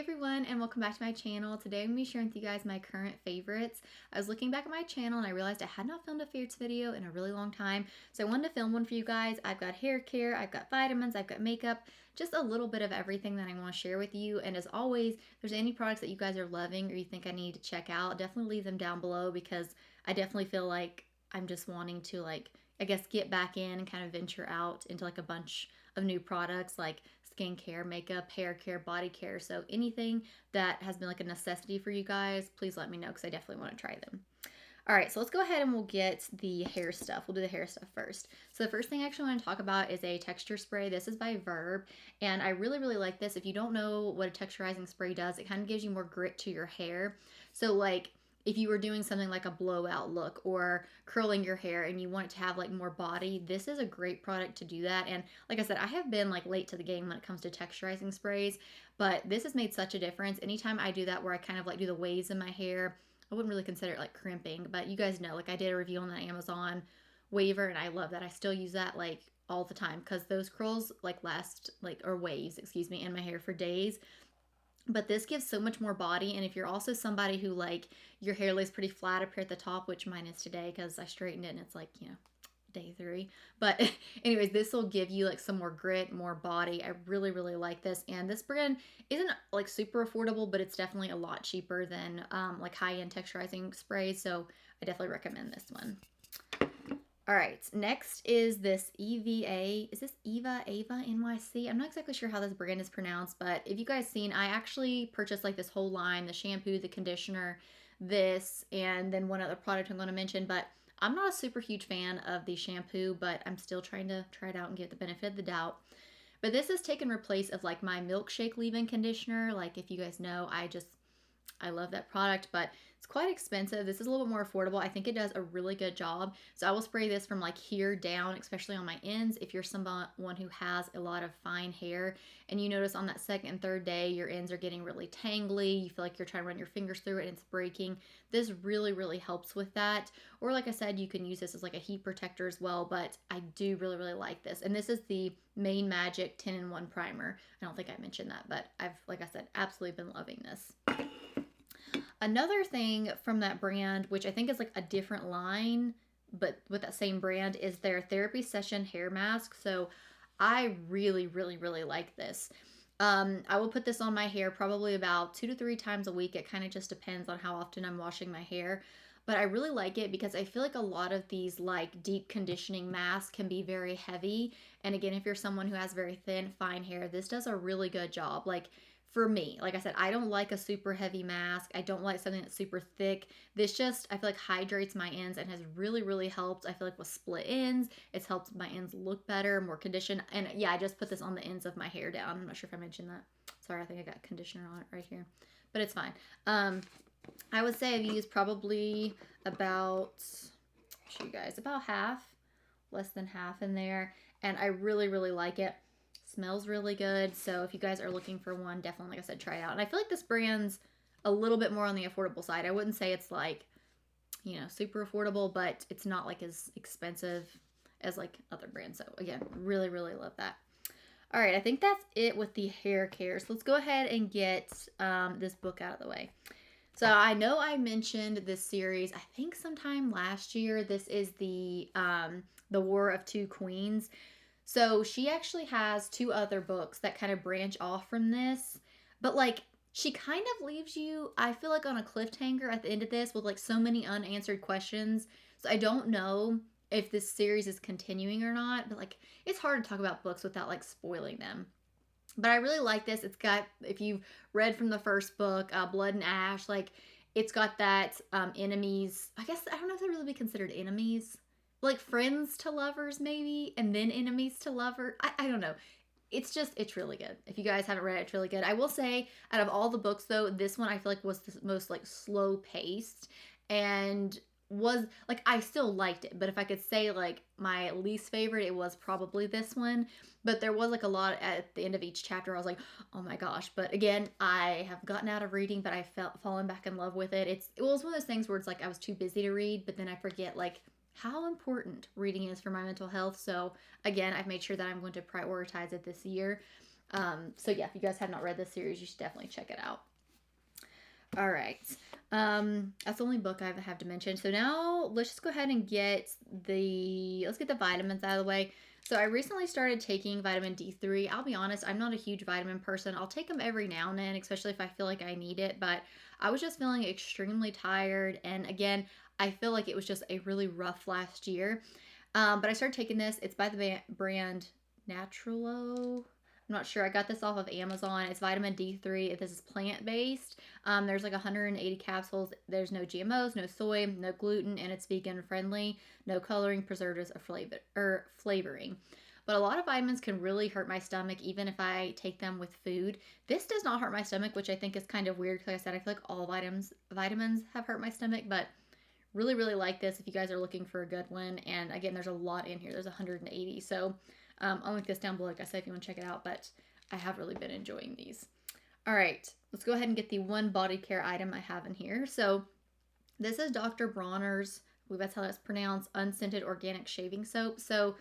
everyone, and welcome back to my channel. Today I'm going to be sharing with you guys my current favorites. I was looking back at my channel and I realized I had not filmed a favorites video in a really long time, so I wanted to film one for you guys. I've got hair care, I've got vitamins, I've got makeup, just a little bit of everything that I want to share with you. And as always, if there's any products that you guys are loving or you think I need to check out, definitely leave them down below, because I definitely feel like I'm just wanting to, I guess, get back in and kind of venture out into a bunch of new products like skincare, makeup, hair care, body care. So anything that has been a necessity for you guys, please let me know, because I definitely want to try them. All right, so let's go ahead and we'll get the hair stuff. We'll do the hair stuff first. So the first thing I actually want to talk about is a texture spray. This is by Verb, and I really, really like this. If you don't know what a texturizing spray does, it kind of gives you more grit to your hair. So if you were doing something like a blowout look or curling your hair and you want it to have more body, this is a great product to do that. And like I said, I have been late to the game when it comes to texturizing sprays, but this has made such a difference. Anytime I do that, where I kind of do the waves in my hair, I wouldn't really consider it crimping, but you guys know, I did a review on the Amazon waver and I love that. I still use that all the time, because those curls last or waves, excuse me, in my hair for days. But this gives so much more body. And if you're also somebody who your hair lays pretty flat up here at the top, which mine is today because I straightened it and it's day 3. But anyways, this will give you some more grit, more body. I really, really like this. And this brand isn't super affordable, but it's definitely a lot cheaper than high-end texturizing sprays. So I definitely recommend this one. All right, next is this EVA. Is this Ava NYC? I'm not exactly sure how this brand is pronounced, but if you guys seen, I actually purchased this whole line, the shampoo, the conditioner, this, and then one other product I'm going to mention. But I'm not a super huge fan of the shampoo, but I'm still trying to try it out and give it the benefit of the doubt. But this has taken replace of my milkshake leave-in conditioner. If you guys know, I love that product, but it's quite expensive. This is a little bit more affordable. I think it does a really good job. So I will spray this from here down, especially on my ends. If you're someone who has a lot of fine hair and you notice on that second and third day your ends are getting really tangly, you feel like you're trying to run your fingers through it and it's breaking, this really, really helps with that. Or like I said, you can use this as a heat protector as well, but I do really, really like this. And this is the Main Magic 10-in-1 primer. I don't think I mentioned that, but I've, like I said, absolutely been loving this. Another thing from that brand, which I think is a different line, but with that same brand, is their therapy session hair mask. So I really, really, really like this. I will put this on my hair probably about 2 to 3 times a week. It kind of just depends on how often I'm washing my hair. But I really like it because I feel a lot of these deep conditioning masks can be very heavy. And again, if you're someone who has very thin, fine hair, this does a really good job. For me, like I said, I don't like a super heavy mask. I don't like something that's super thick. This just, I feel hydrates my ends and has really, really helped. I feel with split ends, it's helped my ends look better, more conditioned. And yeah, I just put this on the ends of my hair down. I'm not sure if I mentioned that. Sorry, I think I got conditioner on it right here, but it's fine. I would say I've used probably about, show you guys, about half, less than half in there. And I really, really like it. Smells really good. So if you guys are looking for one, definitely, like I said, try it out. And I feel this brand's a little bit more on the affordable side. I wouldn't say it's super affordable, but it's not as expensive as other brands. So again, really, really love that. All right, I think that's it with the hair care. So let's go ahead and get this book out of the way. So I know I mentioned this series, I think sometime last year. This is the War of Two Queens. So she actually has 2 other books that kind of branch off from this, but she kind of leaves you, I feel on a cliffhanger at the end of this with so many unanswered questions. So I don't know if this series is continuing or not, but it's hard to talk about books without spoiling them. But I really like this. It's got, if you've read from the first book, Blood and Ash, it's got that enemies. I guess, I don't know if they'd really be considered enemies. Friends to lovers maybe, and then enemies to lover. I don't know. It's really good. If you guys haven't read it, it's really good. I will say, out of all the books though, this one I feel was the most slow paced, and was I still liked it, but if I could say my least favorite, it was probably this one. But there was a lot at the end of each chapter. I was oh my gosh. But again, I have gotten out of reading, but I fallen back in love with it. It was one of those things where it's I was too busy to read, but then I forget how important reading is for my mental health. So again, I've made sure that I'm going to prioritize it this year. So yeah, if you guys have not read this series, you should definitely check it out. All right. That's the only book I have to mention. So now let's just go ahead and let's get the vitamins out of the way. So I recently started taking vitamin D3. I'll be honest, I'm not a huge vitamin person. I'll take them every now and then, especially if I feel like I need it. But I was just feeling extremely tired. And again, I feel like it was just a really rough last year. But I started taking this. It's by the brand Naturalo. I'm not sure. I got this off of Amazon. It's vitamin D3. This is plant-based. There's like 180 capsules. There's no GMOs, no soy, no gluten, and it's vegan friendly. No coloring, preservatives, or flavoring. But a lot of vitamins can really hurt my stomach, even if I take them with food. This does not hurt my stomach, which I think is kind of weird. Because like I said, I feel like all vitamins have hurt my stomach, but really, really like this if you guys are looking for a good one. And again, there's a lot in here. There's 180. So I'll link this down below, like I said, if you want to check it out. But I have really been enjoying these. All right, let's go ahead and get the one body care item I have in here. So this is Dr. Bronner's, I believe that's how that's pronounced, unscented organic shaving soap. So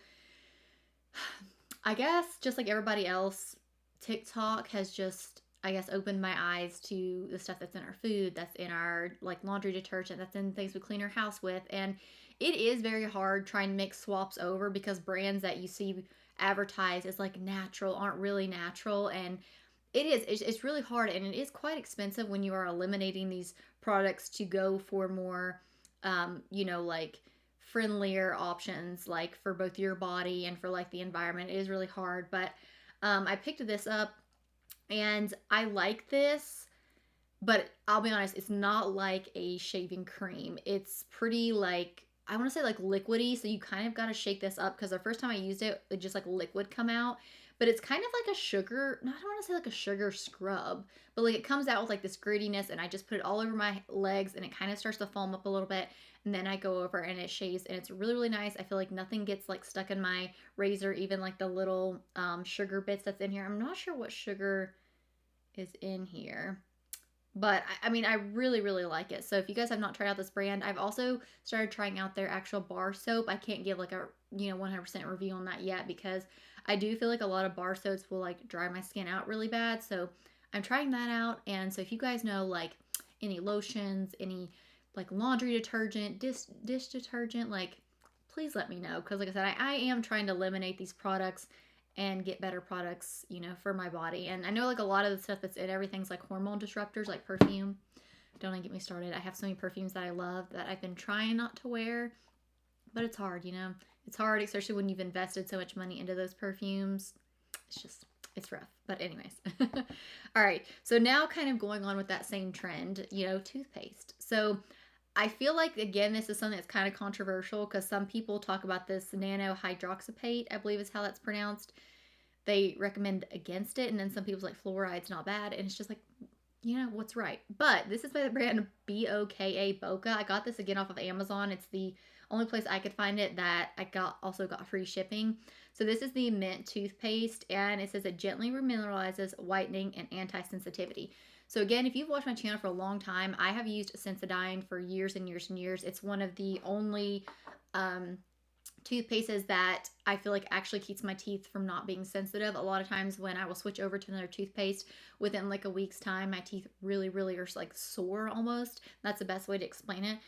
I guess just like everybody else, TikTok has just, I guess, opened my eyes to the stuff that's in our food, that's in our like laundry detergent, that's in things we clean our house with. And it is very hard trying to make swaps over because brands that you see advertised as like natural aren't really natural. And it's really hard, and it is quite expensive when you are eliminating these products to go for more, like friendlier options, like for both your body and for like the environment. It is really hard, but I picked this up and I like this, but I'll be honest, it's not like a shaving cream. It's pretty like, I want to say like liquidy, so you kind of got to shake this up because the first time I used it, it just like liquid come out. But it's kind of like a sugar, no, I don't want to say like a sugar scrub, but like it comes out with like this grittiness, and I just put it all over my legs and it kind of starts to foam up a little bit. And then I go over and it shaves, and it's really, really nice. I feel like nothing gets like stuck in my razor, even like the little sugar bits that's in here. I'm not sure what sugar is in here. But I mean, I really, really like it. So if you guys have not tried out this brand, I've also started trying out their actual bar soap. I can't give like a 100% review on that yet because I do feel like a lot of bar soaps will like dry my skin out really bad. So I'm trying that out. And so if you guys know like any lotions, any like laundry detergent, dish detergent, like please let me know. Because like I said, I am trying to eliminate these products and get better products, for my body. And I know like a lot of the stuff that's in everything's like hormone disruptors, like perfume. Don't even get me started. I have so many perfumes that I love that I've been trying not to wear, but it's hard, It's hard, especially when you've invested so much money into those perfumes. It's rough. But anyways. All right. So now kind of going on with that same trend, toothpaste. So I feel like, again, this is something that's kind of controversial because some people talk about this nano hydroxypate, I believe is how that's pronounced. They recommend against it, and then some people's like fluoride's not bad, and it's just like, what's right. But this is by the brand BOKA, Boca. I got this again off of Amazon. It's the only place I could find it that I also got free shipping. So this is the mint toothpaste, and it says it gently remineralizes, whitening, and anti-sensitivity. So again, if you've watched my channel for a long time, I have used Sensodyne for years and years and years. It's one of the only toothpastes that I feel like actually keeps my teeth from not being sensitive. A lot of times when I will switch over to another toothpaste, within like a week's time, my teeth really, really are like sore almost. That's the best way to explain it.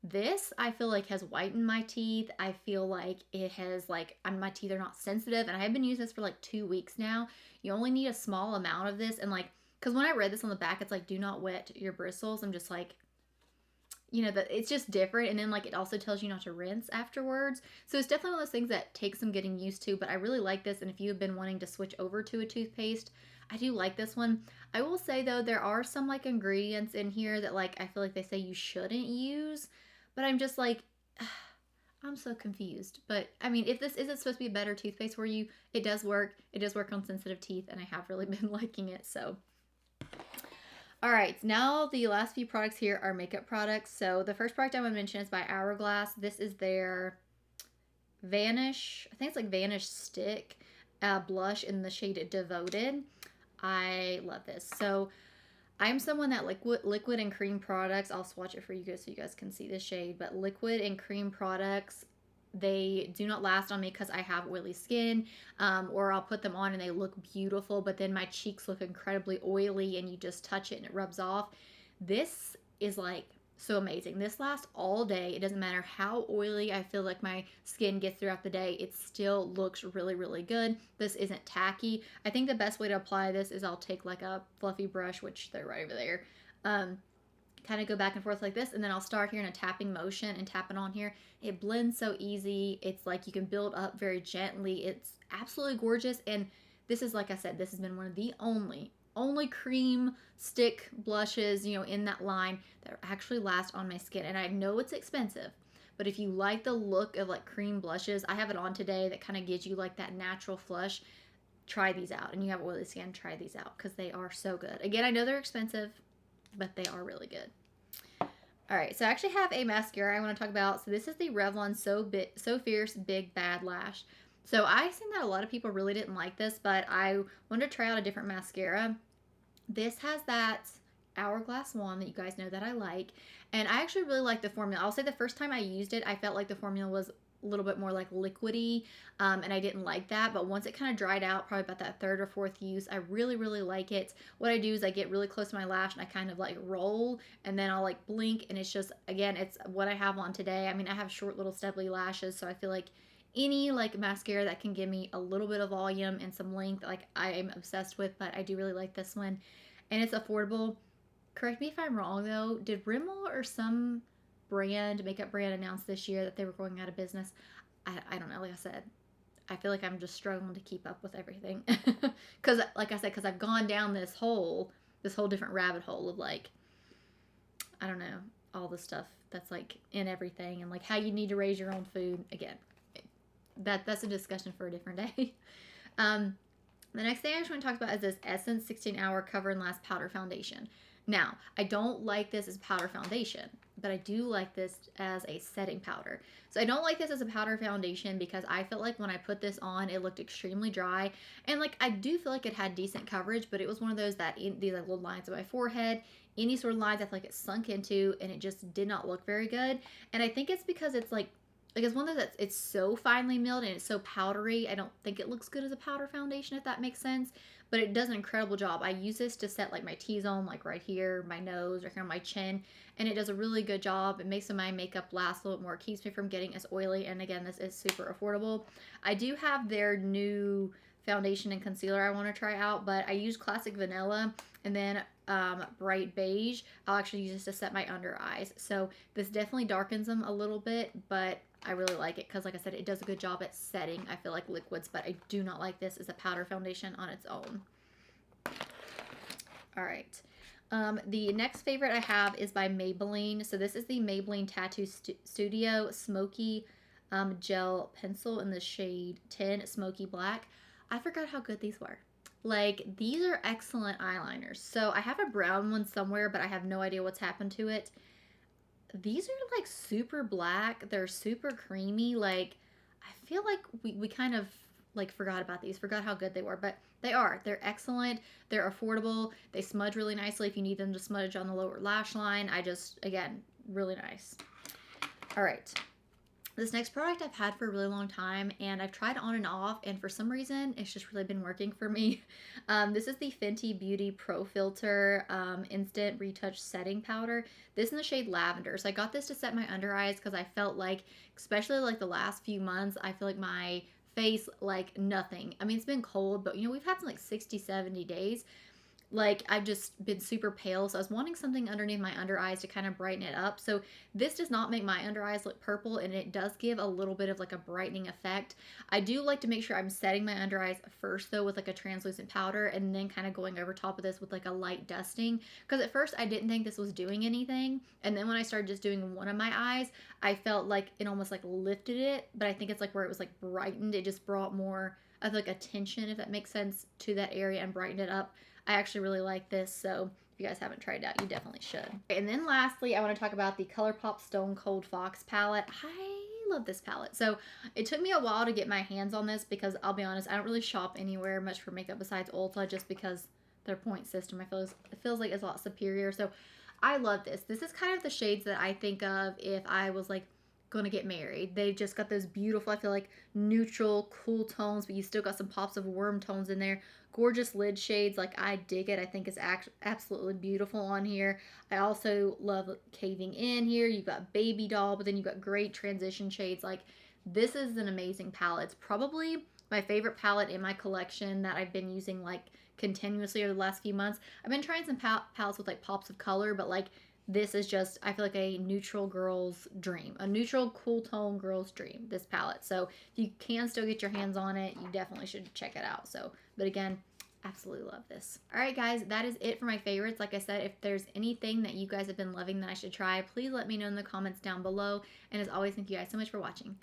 This, I feel like, has whitened my teeth. I feel like it has like, my teeth are not sensitive, and I have been using this for like 2 weeks now. You only need a small amount of this, and like, because when I read this on the back, it's like, do not wet your bristles. I'm just like, that it's just different. And then like it also tells you not to rinse afterwards. So it's definitely one of those things that takes some getting used to, but I really like this. And if you have been wanting to switch over to a toothpaste, I do like this one. I will say though, there are some like ingredients in here that like I feel like they say you shouldn't use, but I'm just like, I'm so confused. But I mean, if this isn't supposed to be a better toothpaste for you, it does work. It does work on sensitive teeth, and I have really been liking it. So all right, now the last few products here are makeup products. So the first product I want to mention is by Hourglass. This is their Vanish, I think it's like Vanish Stick blush in the shade Devoted. I love this. So I'm someone that liquid and cream products, I'll swatch it for you guys so you guys can see the shade, but liquid and cream products, they do not last on me because I have oily skin, or I'll put them on and they look beautiful, but then my cheeks look incredibly oily and you just touch it and it rubs off. This is like so amazing. This lasts all day. It doesn't matter how oily I feel like my skin gets throughout the day. It still looks really, really good. This isn't tacky. I think the best way to apply this is I'll take like a fluffy brush, which they're right over there, kind of go back and forth like this, and then I'll start here in a tapping motion and tap it on here. It blends so easy. It's like you can build up very gently. It's absolutely gorgeous. And this is, like I said, this has been one of the only cream stick blushes, you know, in that line that actually last on my skin. And I know it's expensive, but if you like the look of like cream blushes, I have it on today that kind of gives you like that natural flush. Try these out. And you have oily skin, try these out because they are so good. Again, I know they're expensive, but they are really good. All right, so I actually have a mascara I want to talk about. So this is the Revlon So Fierce Big Bad Lash. So I seen that a lot of people really didn't like this, but I wanted to try out a different mascara. This has that hourglass wand that you guys know that I like, and I actually really like the formula. I'll say the first time I used it, I felt like the formula was a little bit more like liquidy, and I didn't like that. But once it kind of dried out, probably about that third or fourth use, I really, really like it. What I do is I get really close to my lash and I kind of like roll, and then I'll like blink, and it's just, again, it's what I have on today. I mean, I have short little stubbly lashes, so I feel like any like mascara that can give me a little bit of volume and some length, like I am obsessed with. But I do really like this one, and it's affordable. Correct me if I'm wrong though, did Rimmel or some makeup brand announced this year that they were going out of business? I don't know. Like I said, I feel like I'm just struggling to keep up with everything because, like I said, because I've gone down this whole different rabbit hole of like, I don't know, all the stuff that's like in everything, and like how you need to raise your own food. Again, that's a discussion for a different day. The next thing I just want to talk about is this Essence 16-Hour Cover and Last Powder Foundation. Now, I don't like this as powder foundation, but I do like this as a setting powder. So I don't like this as a powder foundation because I felt like when I put this on, it looked extremely dry. And like, I do feel like it had decent coverage, but it was one of those that these like little lines on my forehead, any sort of lines I feel like it sunk into, and it just did not look very good. And I think it's because it's like it's one of those it's so finely milled and it's so powdery. I don't think it looks good as a powder foundation, if that makes sense. But it does an incredible job. I use this to set like my T-zone, like right here, my nose, or here on my chin, and it does a really good job. It makes my makeup last a little bit more. It keeps me from getting as oily, and again, this is super affordable. I do have their new foundation and concealer I want to try out, but I use Classic Vanilla and then Bright Beige. I'll actually use this to set my under eyes. So this definitely darkens them a little bit, but I really like it because, like I said, it does a good job at setting, I feel like, liquids, but I do not like this as a powder foundation on its own. All right. The next favorite I have is by Maybelline. So this is the Maybelline Tattoo Studio Smoky Gel Pencil in the shade 10 Smoky Black. I forgot how good these were. Like, these are excellent eyeliners. So I have a brown one somewhere, but I have no idea what's happened to it. These are like super black. They're super creamy. Like, I feel like we kind of like forgot about these, forgot how good they were, but they're excellent. They're affordable. They smudge really nicely if you need them to smudge on the lower lash line. Again, really nice. All right. This next product I've had for a really long time, and I've tried on and off, and for some reason, it's just really been working for me. This is the Fenty Beauty Pro Filter Instant Retouch Setting Powder. This in the shade Lavender. So I got this to set my under eyes because I felt like, especially like the last few months, I feel like my face, like nothing. I mean, it's been cold, but you know, we've had some like 60, 70 days. Like, I've just been super pale, so I was wanting something underneath my under eyes to kind of brighten it up. So this does not make my under eyes look purple, and it does give a little bit of like a brightening effect. I do like to make sure I'm setting my under eyes first though with like a translucent powder, and then kind of going over top of this with like a light dusting, because at first I didn't think this was doing anything, and then when I started just doing one of my eyes, I felt like it almost like lifted it. But I think it's like where it was like brightened, it just brought more of like attention, if that makes sense, to that area and brightened it up. I actually really like this, so if you guys haven't tried it out, you definitely should. And then lastly, I want to talk about the Colourpop Stone Cold Fox palette. I love this palette. So it took me a while to get my hands on this because I'll be honest, I don't really shop anywhere much for makeup besides Ulta, just because their point system, it feels like it's a lot superior. So I love this. This is kind of the shades that I think of if I was like gonna get married. They just got those beautiful, I feel like, neutral, cool tones, but you still got some pops of warm tones in there. Gorgeous lid shades. Like, I dig it. I think it's absolutely beautiful on here. I also love caving in here. You've got baby doll, but then you've got great transition shades. Like, this is an amazing palette. It's probably my favorite palette in my collection that I've been using like continuously over the last few months. I've been trying some palettes with like pops of color, but like this is just, I feel like, a neutral girl's dream, a neutral cool tone girl's dream, this palette. So if you can still get your hands on it, you definitely should check it out. So, but again, absolutely love this. All right, guys, that is it for my favorites. Like I said, if there's anything that you guys have been loving that I should try, please let me know in the comments down below. And as always, thank you guys so much for watching.